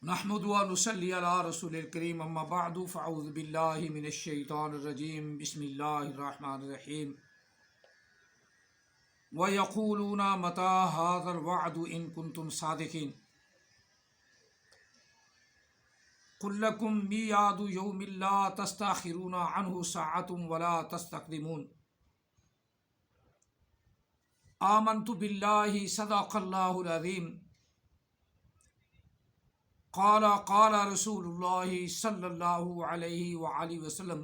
نحمد و نصلی علی رسول الکریم اما بعد فاعوذ باللہ من الشیطان الرجیم بسم اللہ الرحمن الرحیم وَيَقُولُونَ مَتَى هَذَا الْوَعْدُ إِن كُنتُمْ صَادِقِينَ قُل لَّكُم مِّيعَادُ يَوْمٍ لَّا تَسْتَأْخِرُونَ عَنْهُ سَاعَةٌ وَلَا تَسْتَقْدِمُونَ آمنت باللہ صدق اللہ العظیم قال رسول اللہ صلی اللہ علیہ وآلہ وسلم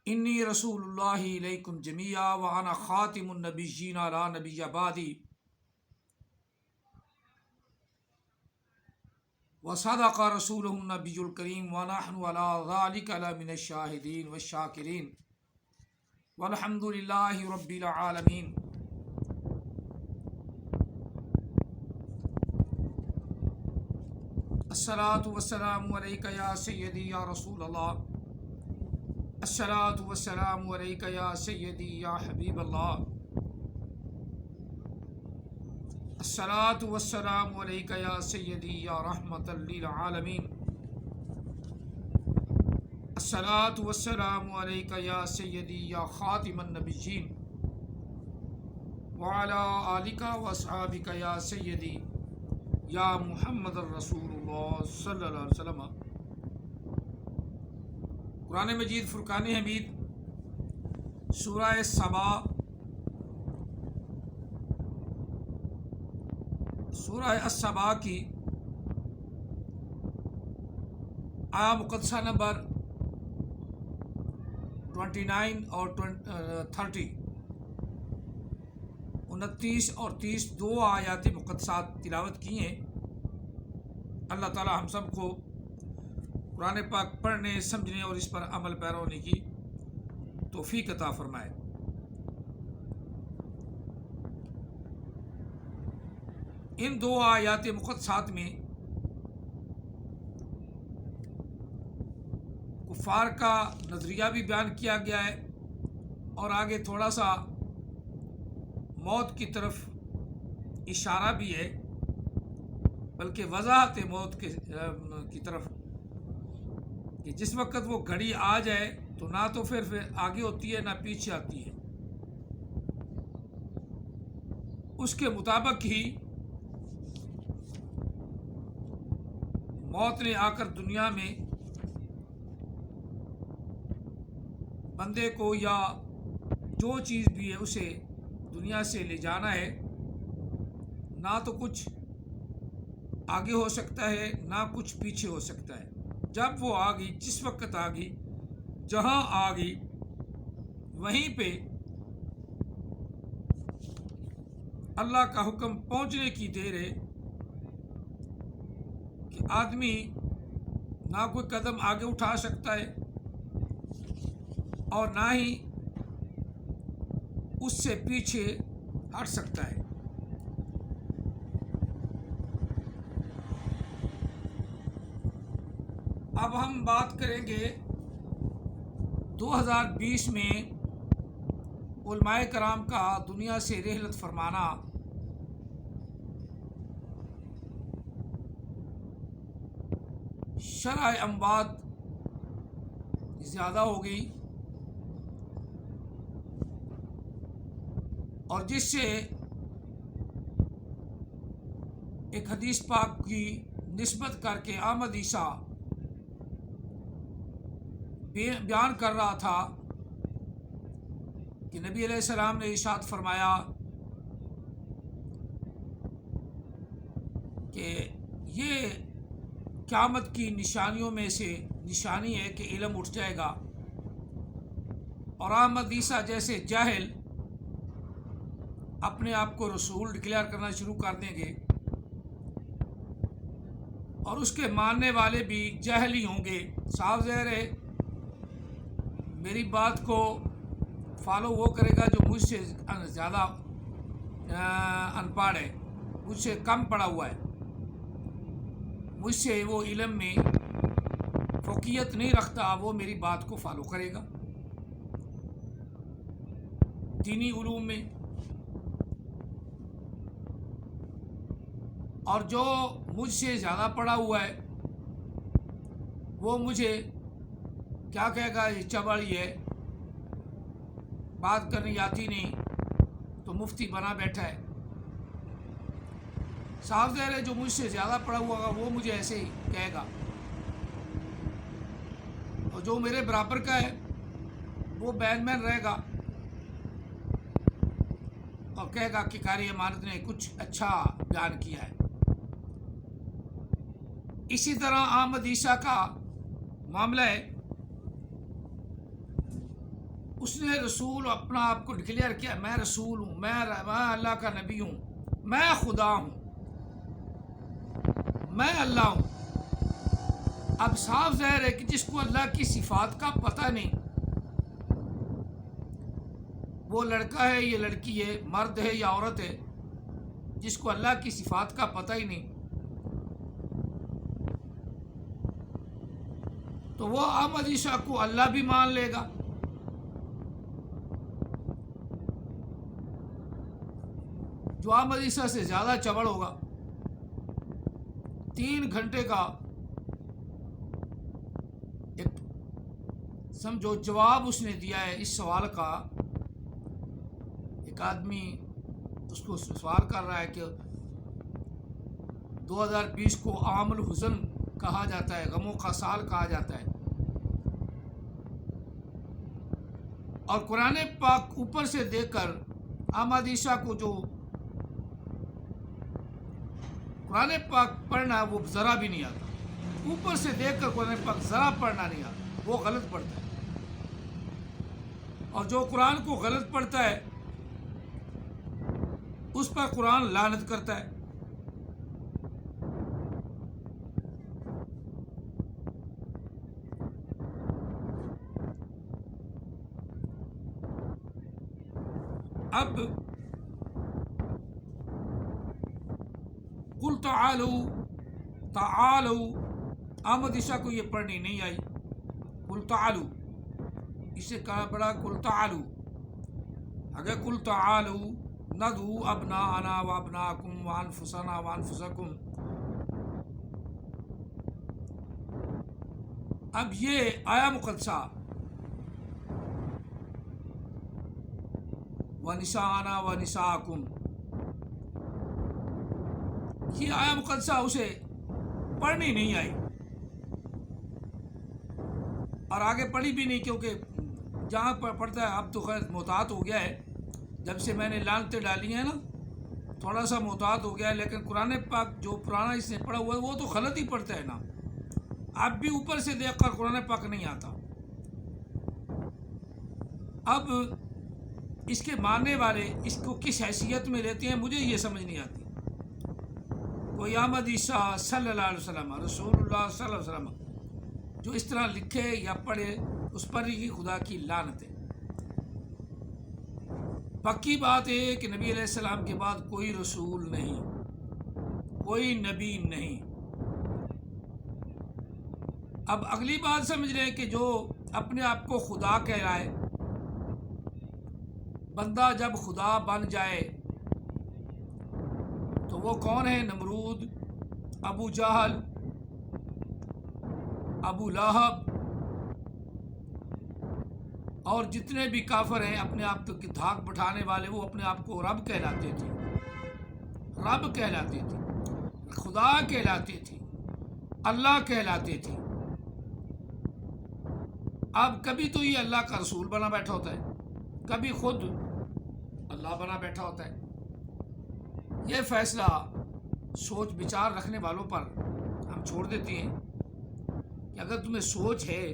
انی رسول اللہ علیکم جمیعا وانا خاتم النبیین لا نبی بعدی وصدق رسولہ النبی الکریم ونحن علی ذلک لمن الشاہدین والشاکرین والحمد للہ رب العالمین۔ الصلاۃ والسلام علیک یا سیدی یا رسول اللہ، الصلاۃ والسلام علیک یا سیدی یا حبیب اللہ، الصلاۃ والسلام علیک یا سیدی یا رحمۃ للعالمین، الصلاۃ والسلام علیک یا سیدی یا خاتم النبیین وعلی آلک واصحابک یا سیدی یا محمد الرسول اللہ صلی اللہ علیہ وسلم۔ قرآن مجید فرقان حمید سورہ سبا سورہ السبا کی آیا مقدسہ نمبر 29 اور 30 29 اور 30 دو آیات مقدسات تلاوت کی ہیں۔ اللہ تعالی ہم سب کو قرآن پاک پڑھنے، سمجھنے اور اس پر عمل پیرا ہونے کی توفیق عطا فرمائے۔ ان دو آیات مقدسات میں کفار کا نظریہ بھی بیان کیا گیا ہے اور آگے تھوڑا سا موت کی طرف اشارہ بھی ہے، بلکہ وضاحت موت کی طرف کہ جس وقت وہ گھڑی آ جائے تو نہ تو پھر آگے ہوتی ہے نہ پیچھے آتی ہے، اس کے مطابق ہی موت نے آ کر دنیا میں بندے کو یا جو چیز بھی ہے اسے دنیا سے لے جانا ہے، نہ تو کچھ آگے ہو سکتا ہے نہ کچھ پیچھے ہو سکتا ہے۔ جب وہ آ گئی، جس وقت آ گئی، جہاں آ گئی، وہیں پہ اللہ کا حکم پہنچنے کی دیر ہے کہ آدمی نہ کوئی قدم آگے اٹھا سکتا ہے اور نہ ہی اس سے پیچھے ہٹ سکتا ہے۔ اب ہم بات کریں گے 2020 میں علماء کرام کا دنیا سے رحلت فرمانا۔ شرح اموات زیادہ ہو گئی اور جس سے ایک حدیث پاک کی نسبت کر کے احمد عیسیٰ بیان کر رہا تھا کہ نبی علیہ السلام نے ارشاد فرمایا کہ یہ قیامت کی نشانیوں میں سے نشانی ہے کہ علم اٹھ جائے گا اور احمد عیسیٰ جیسے جاہل اپنے آپ کو رسول ڈکلیئر کرنا شروع کر دیں گے اور اس کے ماننے والے بھی جاہل ہی ہوں گے۔ صاف ظاہر ہے میری بات کو فالو وہ کرے گا جو مجھ سے زیادہ ان پڑھ ہے، مجھ سے کم پڑھا ہوا ہے، مجھ سے وہ علم میں فوقیت نہیں رکھتا، وہ میری بات کو فالو کرے گا دینی علوم میں۔ اور جو مجھ سے زیادہ پڑھا ہوا ہے وہ مجھے کیا کہے گا، یہ چبڑی ہے، بات کرنی آتی نہیں تو مفتی بنا بیٹھا ہے۔ صاف ظاہر ہے جو مجھ سے زیادہ پڑھا ہوا ہوگا وہ مجھے ایسے ہی کہے گا، اور جو میرے برابر کا ہے وہ بین مین رہے گا اور کہے گا کہ قاری امانت نے کچھ اچھا بیان کیا ہے۔ اسی طرح احمد عیسیٰ کا معاملہ ہے، اس نے رسول اپنا آپ کو ڈکلیئر کیا، میں رسول ہوں، میں اللہ کا نبی ہوں، میں خدا ہوں، میں اللہ ہوں۔ اب صاف ظاہر ہے کہ جس کو اللہ کی صفات کا پتہ نہیں، وہ لڑکا ہے یا لڑکی ہے، مرد ہے یا عورت ہے، جس کو اللہ کی صفات کا پتہ ہی نہیں، تو وہ احمد عیسیٰ کو اللہ بھی مان لے گا، جو احمد عیسیٰ سے زیادہ چبڑ ہوگا۔ 3 گھنٹے کا ایک سمجھو جواب اس نے دیا ہے اس سوال کا۔ ایک آدمی اس کو سوال کر رہا ہے کہ 2020 کو عام الحزن کہا جاتا ہے، غموں کا سال کہا جاتا ہے، اور قرآن پاک اوپر سے دیکھ کر احمد عیسیٰ کو جو قرآن پاک پڑھنا وہ ذرا بھی نہیں آتا، اوپر سے دیکھ کر قرآن پاک ذرا پڑھنا نہیں آتا، وہ غلط پڑھتا ہے، اور جو قرآن کو غلط پڑھتا ہے اس پر قرآن لعنت کرتا ہے۔ اب قل تعالوا احمد عیسیٰ کو یہ پڑھنی نہیں آئی، قل تعالوا، اسے کہا بڑا قل تعالوا، اگر قل تعالوا ندعو ابناءنا وابناءکم وانفسنا وانفسکم، اب یہ آیا مقدسہ ونساءنا ونساءکم، یہ آیا مقدسہ اسے پڑھنی نہیں آئی، اور آگے پڑھی بھی نہیں، کیونکہ جہاں پر پڑھتا ہے اب تو خیر محتاط ہو گیا ہے، جب سے میں نے لعنتیں ڈالی ہیں نا تھوڑا سا محتاط ہو گیا ہے، لیکن قرآن پاک جو پرانا اس نے پڑھا ہوا ہے وہ تو غلط ہی پڑھتا ہے نا، اب بھی اوپر سے دیکھ کر قرآن پاک نہیں آتا۔ اب اس کے ماننے والے اس کو کس حیثیت میں لیتے ہیں مجھے یہ سمجھ نہیں آتی۔ کوئی احمد عیسیٰ صلی اللہ علیہ وسلم، رسول اللہ صلی اللہ علیہ وسلم جو اس طرح لکھے یا پڑھے اس پر ہی خدا کی لعنت ہے۔ پکی بات ہے کہ نبی علیہ السلام کے بعد کوئی رسول نہیں، کوئی نبی نہیں۔ اب اگلی بات سمجھ لیں کہ جو اپنے آپ کو خدا کہلائے، بندہ جب خدا بن جائے تو وہ کون ہے؟ نمرود، ابو جہل، ابو لہب اور جتنے بھی کافر ہیں اپنے آپ کی دھاک بٹھانے والے، وہ اپنے آپ کو رب کہلاتے تھے، رب کہلاتے تھے، خدا کہلاتے تھے، اللہ کہلاتے تھے۔ اب کبھی تو یہ اللہ کا رسول بنا بیٹھا ہوتا ہے، کبھی خود اللہ بنا بیٹھا ہوتا ہے۔ یہ فیصلہ سوچ بچار رکھنے والوں پر ہم چھوڑ دیتے ہیں کہ اگر تمہیں سوچ ہے،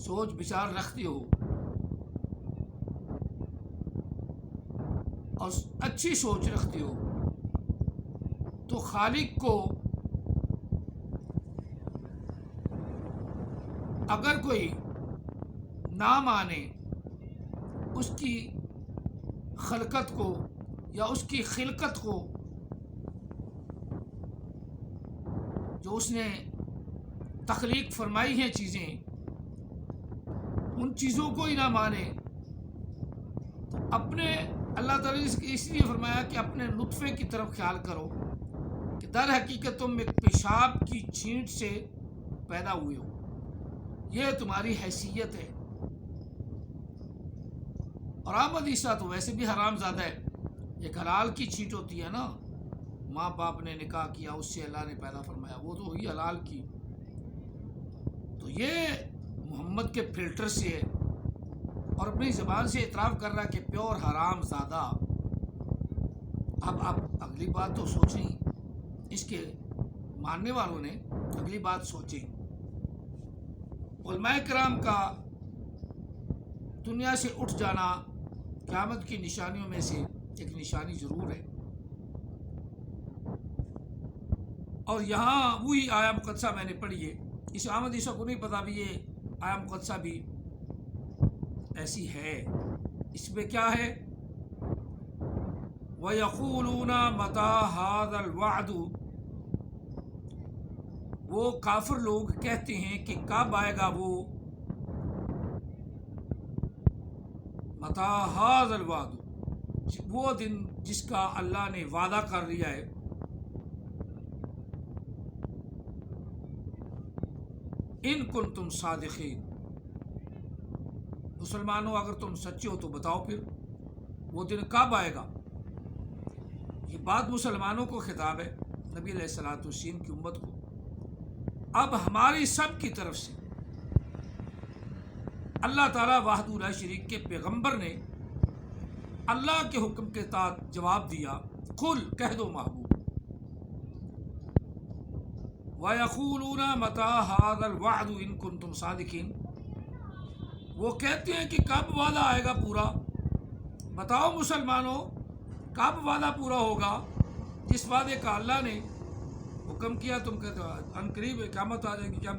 سوچ بچار رکھتے ہو اور اچھی سوچ رکھتے ہو تو خالق کو اگر کوئی نہ مانے، اس کی خلقت کو یا اس کی خلقت کو جو اس نے تخلیق فرمائی ہیں چیزیں، ان چیزوں کو ہی نہ مانے تو اپنے اللہ تعالیٰ نے اس لیے فرمایا کہ اپنے نطفے کی طرف خیال کرو کہ در حقیقت تم ایک پیشاب کی چھینٹ سے پیدا ہوئے ہو، یہ تمہاری حیثیت ہے۔ اور آمد عیسیٰ تو ویسے بھی حرام زادہ ہے، ایک حلال کی چھینٹ ہوتی ہے نا، ماں باپ نے نکاح کیا، اس سے اللہ نے پیدا فرمایا، وہ تو ہوئی حلال کی۔ تو یہ محمد کے فلٹر سے ہے اور اپنی زبان سے اعتراف کر رہا ہے کہ پیور حرام زادہ۔ اب آپ اگلی بات تو سوچیں، اس کے ماننے والوں نے اگلی بات سوچیں، علماء کرام کا دنیا سے اٹھ جانا قیامت کی نشانیوں میں سے ایک نشانی ضرور ہے۔ اور یہاں وہی آیا مقدسہ میں نے پڑھی ہے، اس آمد عیسیٰ کو نہیں پتا بھی یہ آیا مقدسہ بھی ایسی ہے۔ اس میں کیا ہے؟ وَيَقُولُونَ مَتَىٰ هَٰذَا الْوَعْدُ، وہ کافر لوگ کہتے ہیں کہ کب آئے گا وہ مَتَىٰ هَٰذَا الْوَعْدُ، وہ دن جس کا اللہ نے وعدہ کر لیا ہے۔ ان کنتم صادقین، مسلمانوں اگر تم سچے ہو تو بتاؤ پھر وہ دن کب آئے گا۔ یہ بات مسلمانوں کو خطاب ہے، نبی علیہ الصلوۃ والسلام کی امت کو۔ اب ہماری سب کی طرف سے اللہ تعالیٰ وحدہ لا شریک کے پیغمبر نے اللہ کے حکم کے تحت جواب دیا، قل کہہ دو محبوب، وَيَقُولُونَ مَتَىٰ هَٰذَا الْوَعْدُ إِن كُنتُمْ صَادِقِينَ، وہ کہتے ہیں کہ کب وعدہ آئے گا پورا، بتاؤ مسلمانوں کب وعدہ پورا ہوگا جس وعدے کا اللہ نے حکم کیا۔ تم کہتے ہو ان قریب قیامت آ جائے گی، کیا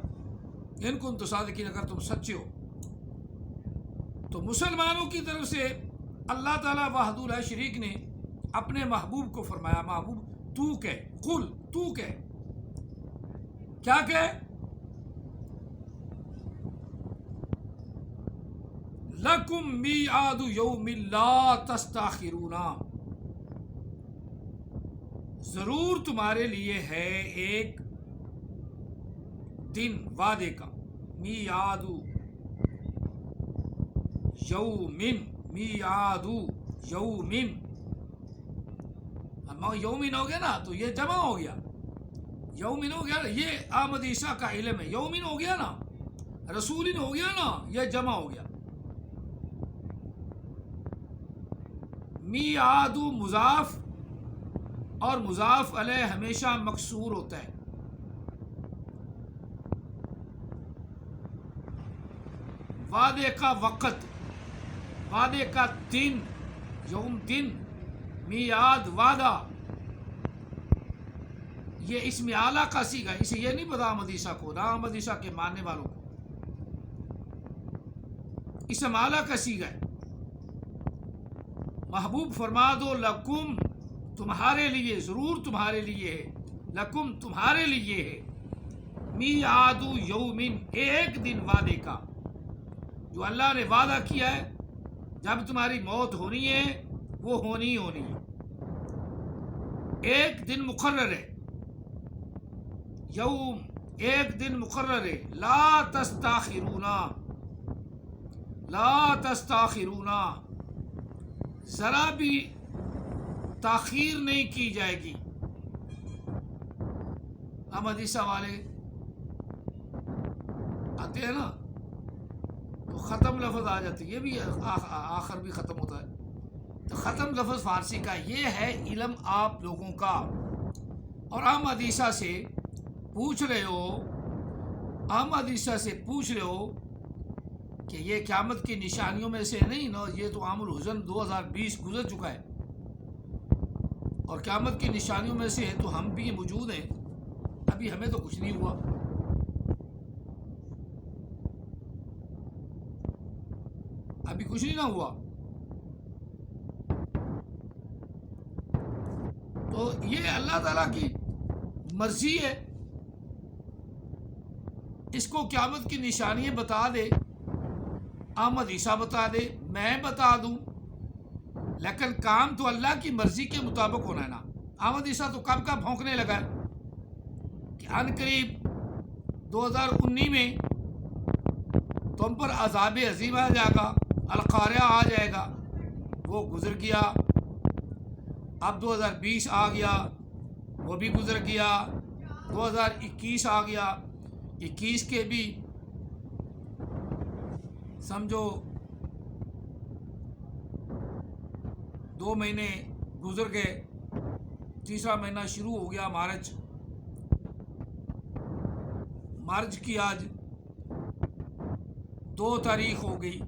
ان کنتم صادقین، اگر تم سچے ہو۔ تو مسلمانوں کی طرف سے اللہ تعالیٰ وحدہ لا شریک نے اپنے محبوب کو فرمایا، محبوب تو کہہ، قل تو کہہ، کیا کہ لَكُمْ مِيعَادُ يَوْمٍ لَا تَسْتَأْخِرُونَ، ضرور تمہارے لیے ہے ایک دن وعدے کا، میعاد یومن، میعاد یومن، یومن ہو گیا نا تو یہ جمع ہو گیا، یومن ہو گیا نا، یہ آمد عیسیٰ کا علم ہے، یومن ہو گیا نا، رسولن ہو گیا نا، یہ جمع ہو گیا۔ میعاد مضاف اور مضاف علیہ ہمیشہ مکسور ہوتا ہے۔ وعدے کا وقت، وعدے کا دن، یوم دن، میعاد وعدہ، یہ اسم اعلیٰ کا صیغہ ہے، اسے یہ نہیں پتا احمد عیسیٰ کو، نہ احمد عیسیٰ کے ماننے والوں کو، اسم اعلیٰ کا صیغہ ہے۔ محبوب فرما دو لکم، تمہارے لیے، ضرور تمہارے لیے ہے، لکم تمہارے لیے ہے، میعاد یومن، ایک دن وعدے کا، جو اللہ نے وعدہ کیا ہے جب تمہاری موت ہونی ہے وہ ہونی ہی ہونی ہے، ایک دن مقرر ہے، یوم ایک دن مقرر ہے، لا تستاخرون، لا تستاخرون، ذرا بھی تاخیر نہیں کی جائے گی۔ احمد عیسیٰ والے آتے ہیں نا تو ختم لفظ آ جاتے، یہ بھی آخر بھی ختم ہوتا ہے، تو ختم لفظ فارسی کا یہ ہے علم آپ لوگوں کا۔ اور احمد عیسیٰ سے پوچھ رہے ہو، احمد عیسیٰ سے پوچھ رہے ہو کہ یہ قیامت کی نشانیوں میں سے نہیں نا، یہ تو عام الحزن 2020 گزر چکا ہے، اور قیامت کی نشانیوں میں سے ہے تو ہم بھی موجود ہیں، ابھی ہمیں تو کچھ نہیں ہوا۔ ابھی کچھ نہیں نہ ہوا، تو یہ اللہ تعالیٰ کی مرضی ہے، اس کو قیامت کی نشانیاں بتا دے، احمد عیسیٰ بتا دے، میں بتا دوں، لیکن کام تو اللہ کی مرضی کے مطابق ہونا ہے نا. احمد عیسیٰ تو کب کا بھونکنے لگا ہے کہ ان قریب 2019 میں تم پر عذاب عظیم آ جائے گا، القاریہ آ جائے گا. وہ گزر گیا. اب 2020 آ گیا، وہ بھی گزر گیا. 2021 آ گیا. 21 کے بھی سمجھو 2 مہینے گزر گئے. تیسرا مہینہ شروع ہو گیا، مارچ کی آج 2 تاریخ ہو گئی.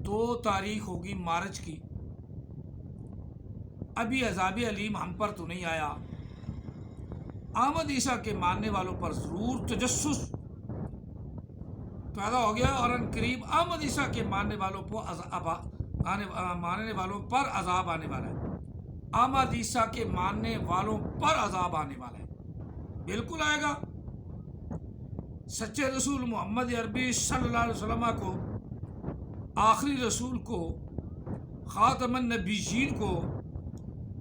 2 تاریخ ہوگی مارچ کی. ابھی عذاب علیم ہم پر تو نہیں آیا. احمد عیسیٰ کے ماننے والوں پر ضرور تجسس پیدا ہو گیا، اور ان قریب احمد عیسیٰ کے ماننے والوں پر عذاب آنے والا ہے. احمد عیسیٰ کے ماننے والوں پر عذاب آنے والا ہے، بالکل آئے گا. سچے رسول محمد عربی صلی اللہ علیہ وسلم کو، آخری رسول کو، خاتم النبیین کو،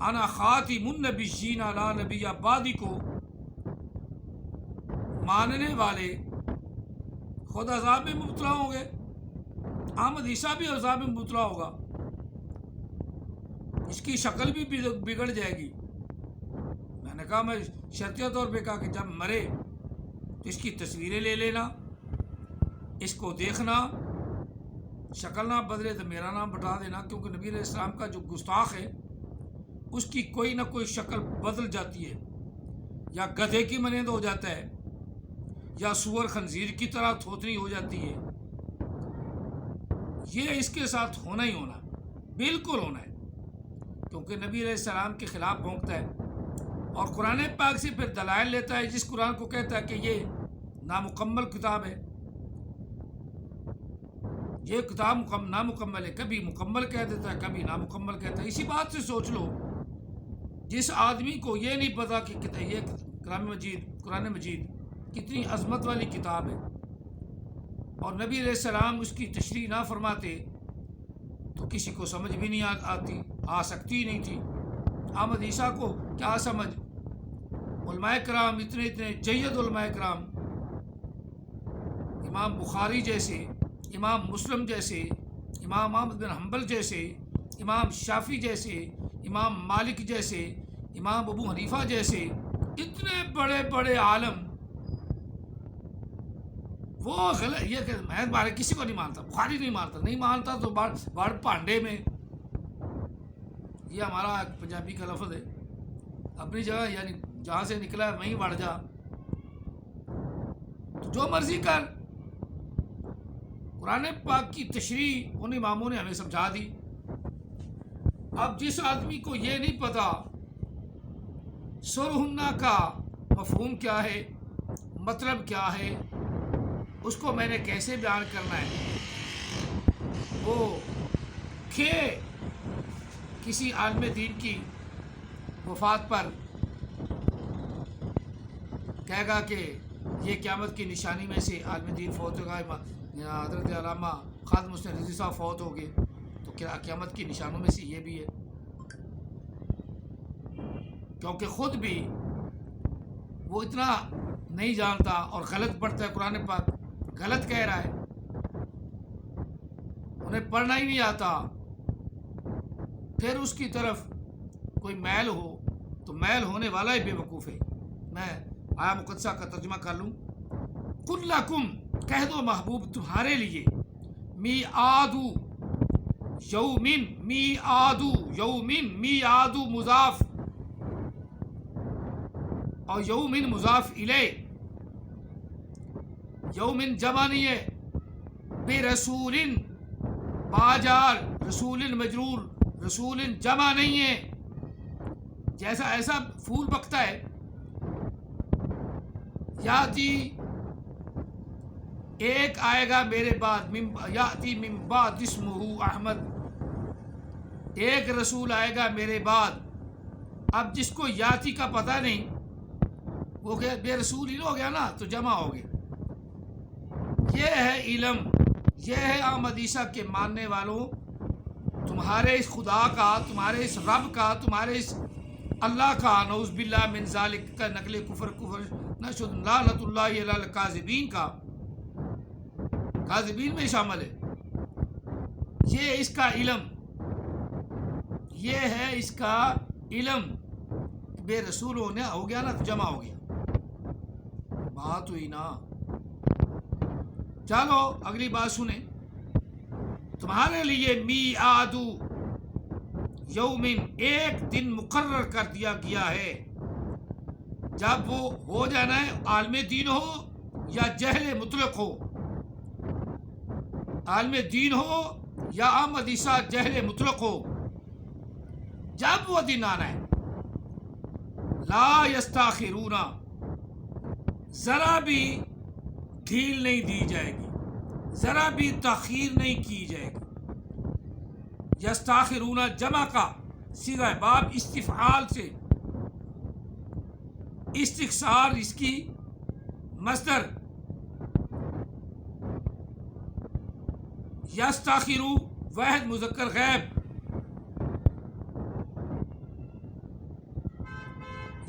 انا خاتم النبیین لا نبی بعدی کو ماننے والے خود عذاب میں مبتلا ہوں گے. احمد عیسیٰ بھی عذاب میں مبتلا ہوگا. اس کی شکل بھی بگڑ جائے گی. میں نے کہا، میں شرطیہ طور پہ کہا کہ جب مرے تو اس کی تصویریں لے لینا، اس کو دیکھنا، شکل نہ بدلے تو میرا نام بتا دینا، کیونکہ نبی علیہ السلام کا جو گستاخ ہے اس کی کوئی نہ کوئی شکل بدل جاتی ہے. یا گدھے کی مانند ہو جاتا ہے، یا سور خنزیر کی طرح تھوتنی ہو جاتی ہے. یہ اس کے ساتھ ہونا ہی ہونا، بالکل ہونا ہے، کیونکہ نبی علیہ السلام کے خلاف بھونکتا ہے اور قرآن پاک سے پھر دلائل لیتا ہے، جس قرآن کو کہتا ہے کہ یہ نامکمل کتاب ہے. یہ کتاب نامکمل ہے، کبھی مکمل کہہ دیتا ہے، کبھی نامکمل کہتا ہے. اسی بات سے سوچ لو، جس آدمی کو یہ نہیں پتا کہ یہ قرآن مجید کتنی عظمت والی کتاب ہے، اور نبی علیہ السلام اس کی تشریح نہ فرماتے تو کسی کو سمجھ بھی نہیں آ سکتی نہیں تھی. احمد عیسیٰ کو کیا سمجھ؟ علماء کرام، اتنے جید علماء کرام، امام بخاری جیسے، امام مسلم جیسے، امام احمد بن حنبل جیسے، امام شافعی جیسے، امام مالک جیسے، امام ابو حنیفہ جیسے اتنے بڑے بڑے عالم، وہ غلط یہ کہ میں بارے کسی کو نہیں مانتا، بخاری نہیں مانتا تو بڑ پانڈے میں. یہ ہمارا پنجابی کا لفظ ہے. اپنی جگہ یعنی جہاں سے نکلا ہے وہیں بڑھ جا، تو جو مرضی کر. قرآن پاک کی تشریح ان اماموں نے ہمیں سمجھا دی. اب جس آدمی کو یہ نہیں پتا سرہنہ کا مفہوم کیا ہے، مطلب کیا ہے، اس کو میں نے کیسے بیان کرنا ہے، وہ کہ کسی عالم دین کی وفات پر کہے گا کہ یہ قیامت کی نشانی میں سے عالم دین فوت ہوگا، حضرت علامہ خادم حسین رضوی صاحب فوت ہو گئے، تو قیامت کی نشانوں میں سے یہ بھی ہے. کیونکہ خود بھی وہ اتنا نہیں جانتا اور غلط پڑھتا ہے، قرآن پاک غلط کہہ رہا ہے، انہیں پڑھنا ہی نہیں آتا. پھر اس کی طرف کوئی میل ہو تو میل ہونے والا ہی بے وقوف ہے. میں آیا مقدسہ کا ترجمہ کر لوں. قُلْ لَكُمْ، کہہ دو محبوب تمہارے لیے، میعادُ یومن میعادُ مضاف اور یومن مضاف الیہ. یومن جمع نہیں ہے، بے رسول باجار، رسول مجرور، رسول جمع نہیں ہے. جیسا ایسا پھول پکتا ہے، یاتی ایک آئے گا میرے بعد، یاتی من بعد اسمہ احمد، ایک رسول آئے گا میرے بعد. اب جس کو یاتی کا پتہ نہیں، وہ کہ بے رسول ہی ہو گیا نا، تو جمع ہو گیا. یہ ہے علم، یہ ہے احمد عیسیٰ کے ماننے والوں تمہارے اس خدا کا، تمہارے اس رب کا، تمہارے اس اللہ کا، نعوذ باللہ من ذالک کا نقل کفر نشد لعنت اللہ علی الکاذبین کا، کاذبین میں شامل ہے. یہ اس کا علم، یہ ہے اس کا علم. بے رسول ہو گیا نا تو جمع ہو گیا، بات ہوئی نا. چلو اگلی بات سنیں. تمہارے لیے میعاد یومن، ایک دن مقرر کر دیا گیا ہے، جب وہ ہو جانا ہے عالم دین ہو یا جہل مطلق ہو، عالم دین ہو یا عام حدیثہ جہل مطلق ہو، جب وہ دن آنا ہے. لا یستاخرون، ذرا بھی ڈھیل نہیں دی جائے گی، ذرا بھی تاخیر نہیں کی جائے گی. یستاخرون جمع کا صیغہ باب استفعال سے، استخسار اس کی مصدر، یستاخرو واحد مذکر غیب،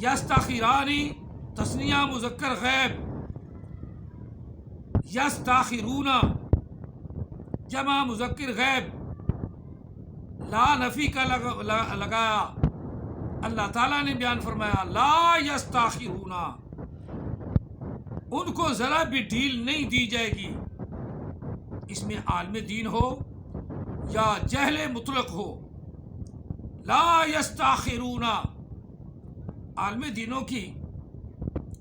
یستاخرانی تثنیہ مذکر غیب، یستاخرون جمع مذکر غیب. لا نفی کا لگایا، اللہ تعالیٰ نے بیان فرمایا لا یستاخرون، ان کو ذرا بھی ڈھیل نہیں دی جائے گی. اس میں عالم دین ہو یا جہل مطلق ہو، لا یستاخرون. عالم دینوں کی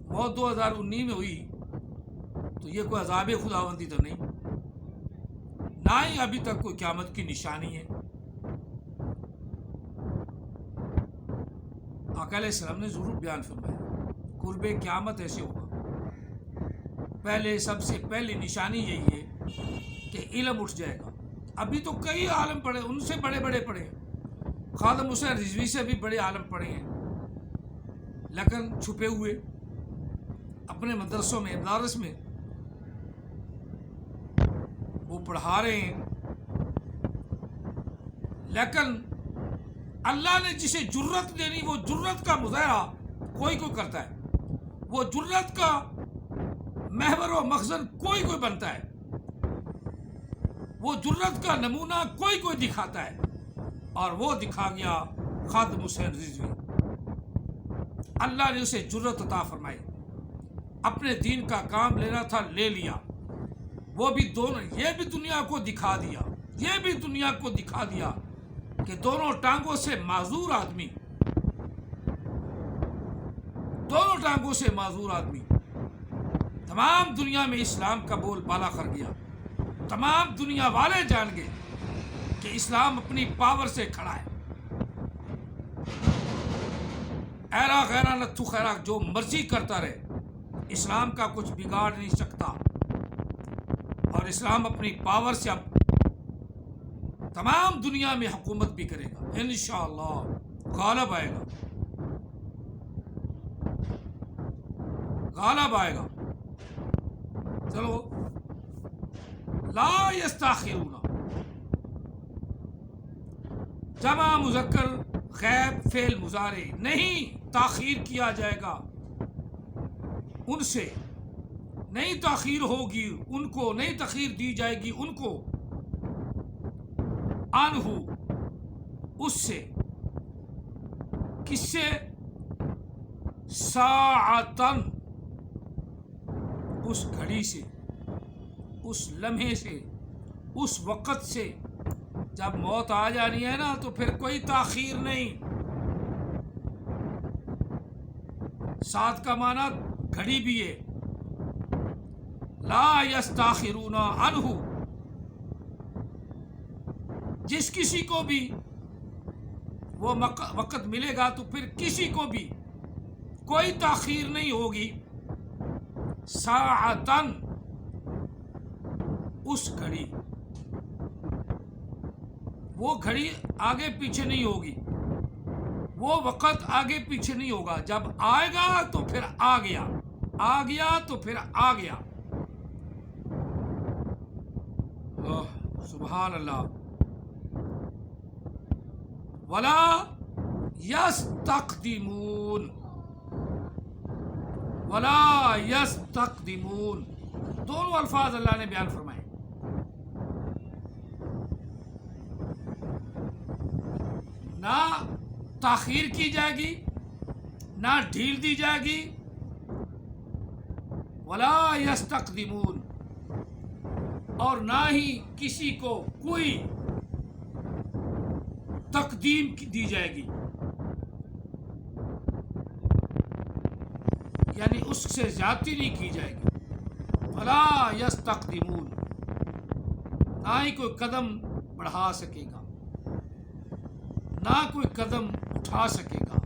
موت 2019 میں ہوئی تو یہ کوئی عذاب خداوندی تو نہیں، نہ ہی ابھی تک کوئی قیامت کی نشانی ہے. آقا علیہ السلام نے ضرور بیان فرمایا قرب قیامت ایسے ہوگا. پہلے سب سے پہلی نشانی یہی ہے کہ علم اٹھ جائے گا. ابھی تو کئی عالم پڑھے، ان سے بڑے بڑے پڑھے ہیں، خادم حسین رضوی سے بھی بڑے عالم پڑھے ہیں، لیکن چھپے ہوئے اپنے مدرسوں میں، مدارس میں وہ پڑھا رہے ہیں. لیکن اللہ نے جسے جرت دینی، وہ جرت کا مظاہرہ کوئی کرتا ہے، وہ جرت کا محور و مخزن کوئی بنتا ہے، وہ جرت کا نمونہ کوئی دکھاتا ہے، اور وہ دکھا گیا خادم حسین رضوی. اللہ نے اسے جرت عطا فرمائی، اپنے دین کا کام لینا تھا لے لیا. وہ بھی دونوں، یہ بھی دنیا کو دکھا دیا، یہ بھی دنیا کو دکھا دیا کہ دونوں ٹانگوں سے معذور آدمی، دونوں ٹانگوں سے معذور آدمی. تمام دنیا میں اسلام کا بول بالا کر گیا، تمام دنیا والے جان گئے کہ اسلام اپنی پاور سے کھڑا ہے. ایرا غیرہ نتھو خیرہ جو مرضی کرتا رہے، اسلام کا کچھ بگاڑ نہیں سکتا. اور اسلام اپنی پاور سے اب تمام دنیا میں حکومت بھی کرے گا انشاءاللہ. غالب آئے گا، غالب آئے گا. چلو لا یستاخرون جمع مذکر غیب فعل مضارع، نہیں تاخیر کیا جائے گا ان سے، نہیں تاخیر ہوگی ان کو، نہیں تاخیر دی جائے گی ان کو. عنہ اس سے، کس سے؟ ساعتن اس گھڑی سے، اس لمحے سے، اس وقت سے. جب موت آ جانی ہے نا تو پھر کوئی تاخیر نہیں. ساتھ کا معنی گھڑی بھی ہے. لا یستاخرون عنہ، جس کسی کو بھی وہ وقت ملے گا تو پھر کسی کو بھی کوئی تاخیر نہیں ہوگی. ساعتن اس گھڑی، وہ گھڑی آگے پیچھے نہیں ہوگی، وہ وقت آگے پیچھے نہیں ہوگا. جب آئے گا تو پھر آ گیا، آ گیا تو پھر آ گیا. سبحان اللہ. ولا یستقدمون، ولا یستقدمون، دونوں الفاظ اللہ نے بیان فرمائے۔ نہ تاخیر کی جائے گی، نہ ڈھیل دی جائے گی، ولا یستقدمون، اور نہ ہی کسی کو کوئی تقدیم دی جائے گی، یعنی اس سے زیادتی نہیں کی جائے گی۔ ولا یستقدمون، نہ ہی کوئی قدم بڑھا سکے گا، نہ کوئی قدم اٹھا سکے گا۔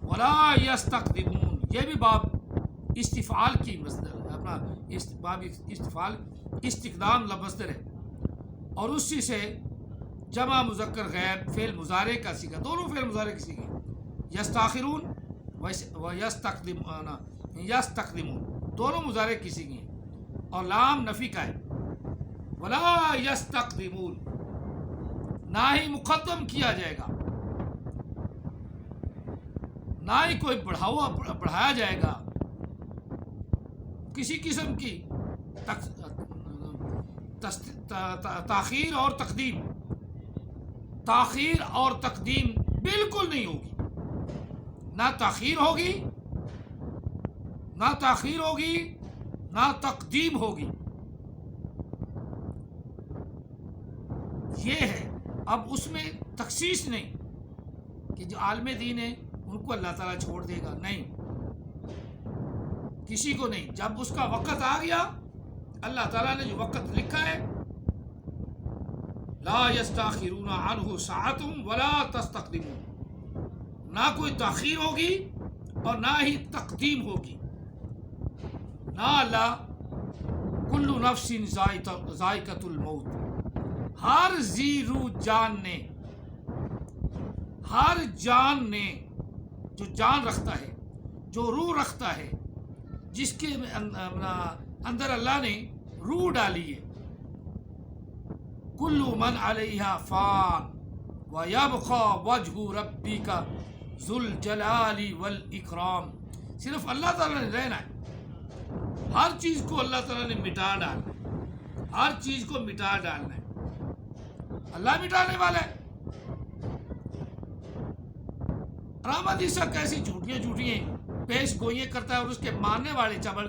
ولا یستقدمون، یہ بھی باب استفعال کی مصدر ہے، اپنا باب استفعال استقدام مصدر ہے، اور اسی سے جمع مذکر غائب فعل مضارع کا صیغہ، دونوں فعل مضارع کی صیغے، یستاخرون و یستقدمون، دونوں مضارع کی صیغے ہیں، اور لام نفی کا ہے۔ ولا یستقدمون، نہ ہی مقدم کیا جائے گا، نہ ہی کوئی بڑھایا جائے گا کسی قسم کی تاخیر اور تقدیم، تاخیر اور تقدیم بالکل نہیں ہوگی، نہ تاخیر ہوگی، نہ تاخیر ہوگی، نہ تقدیم ہوگی۔ یہ ہے، اب اس میں تخصیص نہیں کہ جو عالم دین ہے ان کو اللہ تعالیٰ چھوڑ دے گا، نہیں، کسی کو نہیں۔ جب اس کا وقت آ گیا، اللہ تعالیٰ نے جو وقت لکھا ہے، لا یستاخرون عنہ ساعۃ ولا تستقدمون، نہ کوئی تاخیر ہوگی اور نہ ہی تقدیم ہوگی۔ نہ اللہ کل نفس ذائقۃ الموت، ہر ذی روح جان نے، ہر جان نے، جو جان رکھتا ہے، جو روح رکھتا ہے، جس کے اندر اللہ نے روح ڈالی ہے، کل من علیہا فان ویبقی وجہ ربک ذو الجلال والاکرام، صرف اللہ تعالیٰ نے رہنا ہے، ہر چیز کو اللہ تعالیٰ نے مٹا ڈالنا ہے، ہر چیز کو مٹا ڈالنا ہے، اللہ مٹانے والا ہے۔ رحمت عیسیٰ کیسی جھوٹیاں پیش گوئیاں کرتا ہے، اور اس کے ماننے والے چبل،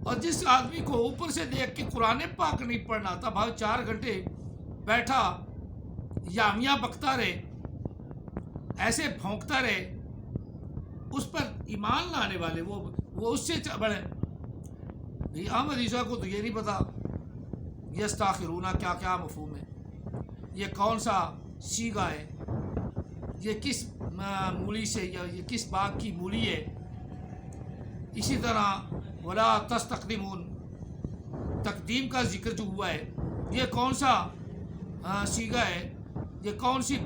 اور جس آدمی کو اوپر سے دیکھ کے قرآن پاک نہیں پڑھنا تھا، بھائی 4 گھنٹے بیٹھا یامیاں بکتا رہے، ایسے بھونکتا رہے، اس پر ایمان لانے والے وہ اس سے بڑے۔ بھائی احمد عیسیٰ کو تو یہ نہیں پتا یستاخرون کیا کیا مفہوم ہے، یہ کون سا صیغہ ہے، یہ کس مولی سے، یا یہ کس باغ کی مولی ہے۔ اسی طرح ولا تستقدمون، تقدیم کا ذکر جو ہوا ہے، یہ کون سا صیغہ ہے، یہ کون سی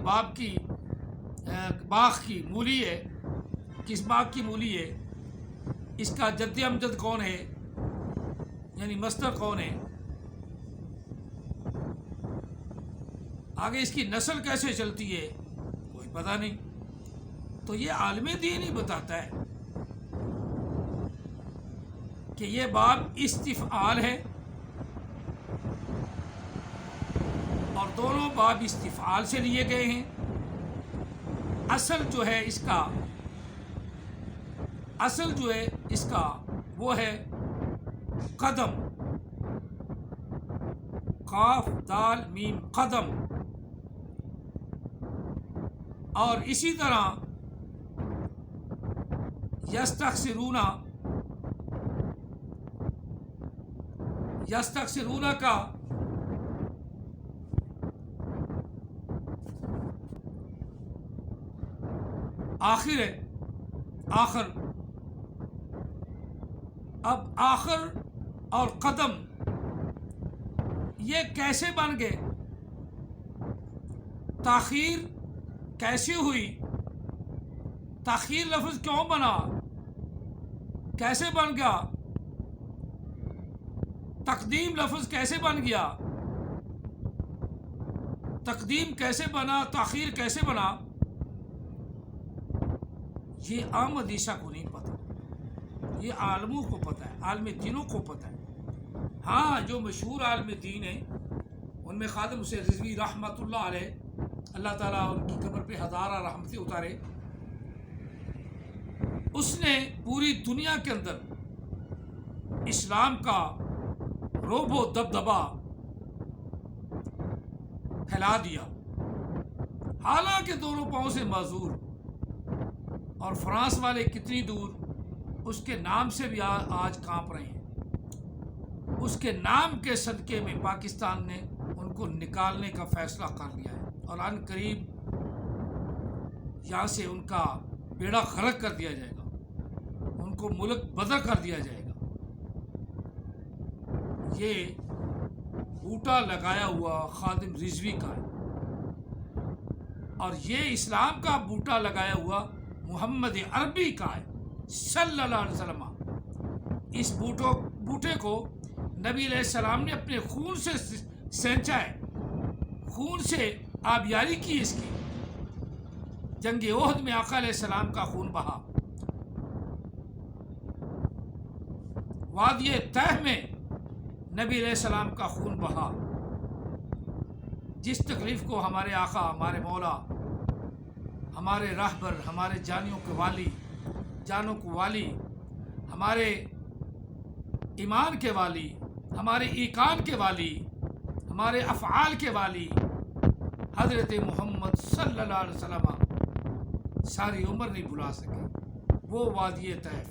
باغ کی مولی ہے، کس باغ کی مولی ہے، اس کا جد امجد کون ہے، یعنی مصدر کون ہے، آگے اس کی نسل کیسے چلتی ہے، کوئی پتہ نہیں۔ تو یہ عالم دین ہی بتاتا ہے کہ یہ باب استفعال ہے، اور دونوں باب استفعال سے لیے گئے ہیں۔ اصل جو ہے اس کا وہ ہے قدم، قاف دال میم قدم، اور اسی طرح یستخسرون کا آخر ہے، آخر۔ اب آخر اور قدم یہ کیسے بن گئے، تاخیر کیسے ہوئی، تاخیر لفظ کیوں بنا، کیسے بن گیا، تقدیم لفظ کیسے بن گیا، تقدیم کیسے بنا، تاخیر کیسے بنا، یہ عام حدیثہ کو نہیں پتہ، یہ عالموں کو پتہ ہے، عالم دینوں کو پتہ ہے۔ ہاں جو مشہور عالم دین ہیں ان میں خادم حسین رضوی رحمۃ اللہ علیہ، اللہ تعالیٰ ان کی قبر پہ ہزارہ رحمتیں اتارے، اس نے پوری دنیا کے اندر اسلام کا رعب و دبدبا پھیلا دیا، حالانکہ دونوں پاؤں سے معذور، اور فرانس والے کتنی دور اس کے نام سے بھی آج کانپ رہے ہیں۔ اس کے نام کے صدقے میں پاکستان نے ان کو نکالنے کا فیصلہ کر لیا ہے، اور عن قریب یہاں سے ان کا بیڑا غرق کر دیا جائے گا، ان کو ملک بدر کر دیا جائے گا۔ یہ بوٹا لگایا ہوا خادم رضوی کا ہے، اور یہ اسلام کا بوٹا لگایا ہوا محمد عربی کا ہے صلی اللہ علیہ وسلم۔ اس بوٹے کو نبی علیہ السلام نے اپنے خون سے سینچا ہے، خون سے آبیاری کی اس کی۔ جنگ احد میں آقا علیہ السلام کا خون بہا، وادی تہ میں نبی علیہ السلام کا خون بہا۔ جس تکلیف کو ہمارے آقا، ہمارے مولا، ہمارے راہبر، ہمارے جانوں کے والی، ہمارے ایمان کے والی، ہمارے ایقان کے والی، ہمارے افعال کے والی حضرت محمد صلی اللہ علیہ وسلم ساری عمر نہیں بھلا سکے، وہ وادی طیف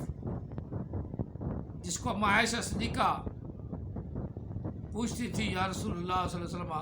جس کو عائشہ صدیقہ پوچھتی تھی، یا رسول اللہ صلی اللہ علیہ وسلم